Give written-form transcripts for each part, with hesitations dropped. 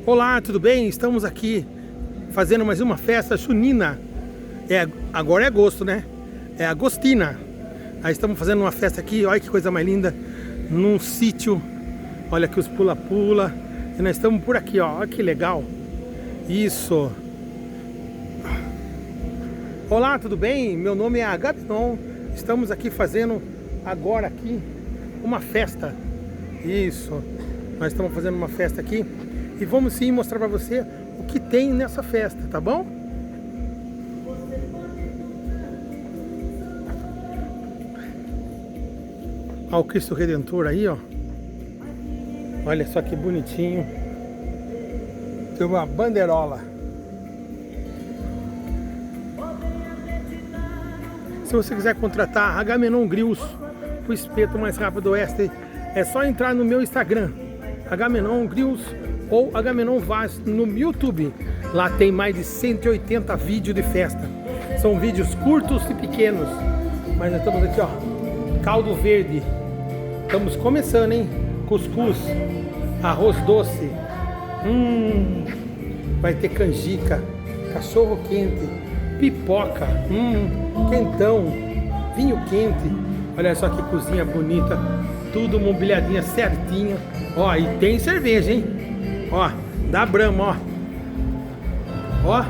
Olá, tudo bem? Estamos aqui fazendo mais uma festa junina. Agora é agosto, né? É agostina. Aí estamos fazendo uma festa aqui, olha que coisa mais linda, num sítio. Olha aqui os pula-pula. E nós estamos por aqui, ó. Olha que legal. Isso. Olá, tudo bem? Meu nome é Agamenon. Estamos aqui fazendo agora aqui uma festa. Isso. Nós estamos fazendo uma festa aqui e vamos sim mostrar para você o que tem nessa festa, tá bom? Olha o Cristo Redentor aí, ó. Olha só que bonitinho. Tem uma bandeirola. Se você quiser contratar Agamenon Grills, o espeto mais rápido do oeste, é só entrar no meu Instagram, Agamenon Grills ou Agamenon Vaz no YouTube. Lá tem mais de 180 vídeos de festa. São vídeos curtos e pequenos. Mas nós estamos aqui, ó, caldo verde. Estamos começando, hein? Cuscuz, arroz doce. Vai ter canjica, cachorro quente, pipoca, quentão, vinho quente. Olha só que cozinha bonita, tudo mobiliadinha certinha. Ó, e tem cerveja, hein? Ó, da Brahma, ó. Ó,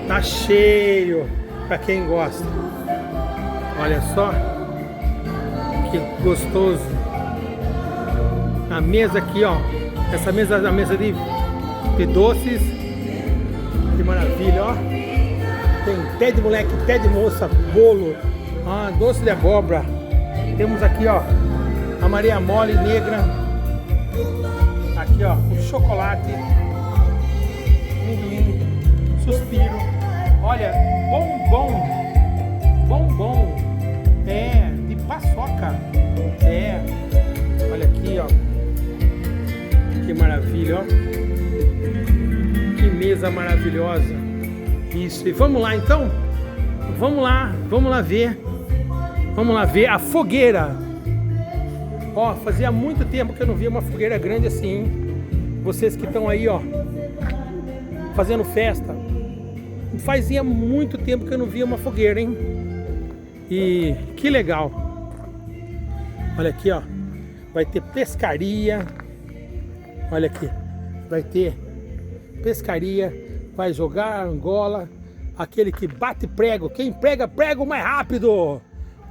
tá cheio pra quem gosta. Olha só que gostoso. A mesa aqui, ó. Essa mesa é a mesa de doces. Que maravilha, ó. Tem pé de moleque, pé de moça, bolo, doce de abóbora. Temos aqui, ó, a Maria Mole negra. Aqui, ó, o chocolate, amendoim, suspiro. Olha, bombom, de paçoca. Olha aqui, ó, que maravilha, ó. Que mesa maravilhosa. Isso, e vamos lá então? Vamos lá ver a fogueira. Ó, fazia muito tempo que eu não via uma fogueira grande assim, hein? Vocês que estão aí, ó, fazendo festa, fazia muito tempo que eu não via uma fogueira, hein? E que legal. Olha aqui, ó, vai ter pescaria. Olha aqui, vai ter pescaria, vai jogar Angola, aquele que bate prego, quem prega prego mais rápido.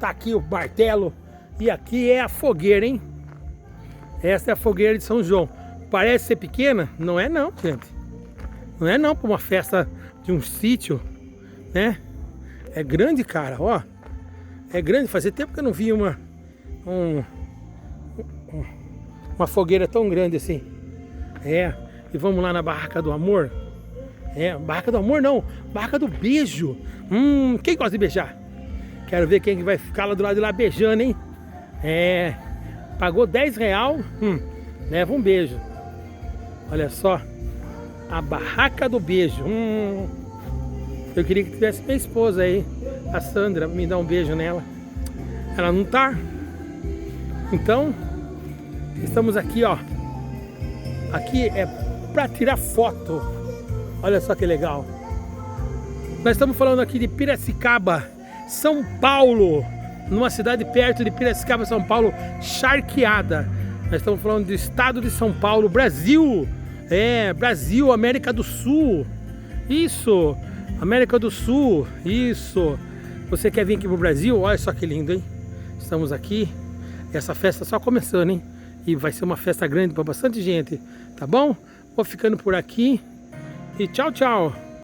Tá aqui o martelo. E aqui é a fogueira, hein? Essa é a fogueira de São João. Parece ser pequena? Não é não, gente. Não é não para uma festa de um sítio, né? É grande, cara, ó. É grande. Fazia tempo que eu não vi uma fogueira tão grande assim. E vamos lá na Barraca do Amor. Barraca do Amor não, Barraca do Beijo. Quem gosta de beijar? Quero ver quem vai ficar lá do lado de lá beijando, hein? Pagou R$10, leva um beijo. Olha só, a Barraca do Beijo. Eu queria que tivesse minha esposa aí, a Sandra, me dar um beijo nela. Ela não tá. Então, estamos aqui, ó. Aqui é pra tirar foto. Olha só que legal. Nós estamos falando aqui de Piracicaba, São Paulo, numa cidade perto de Piracicaba, São Paulo, Charqueada. Nós estamos falando do estado de São Paulo, Brasil. Brasil, América do Sul. Isso, América do Sul. Isso. Você quer vir aqui pro Brasil? Olha só que lindo, hein? Estamos aqui. Essa festa só começando, hein? E vai ser uma festa grande para bastante gente, tá bom? Vou ficando por aqui. E tchau, tchau.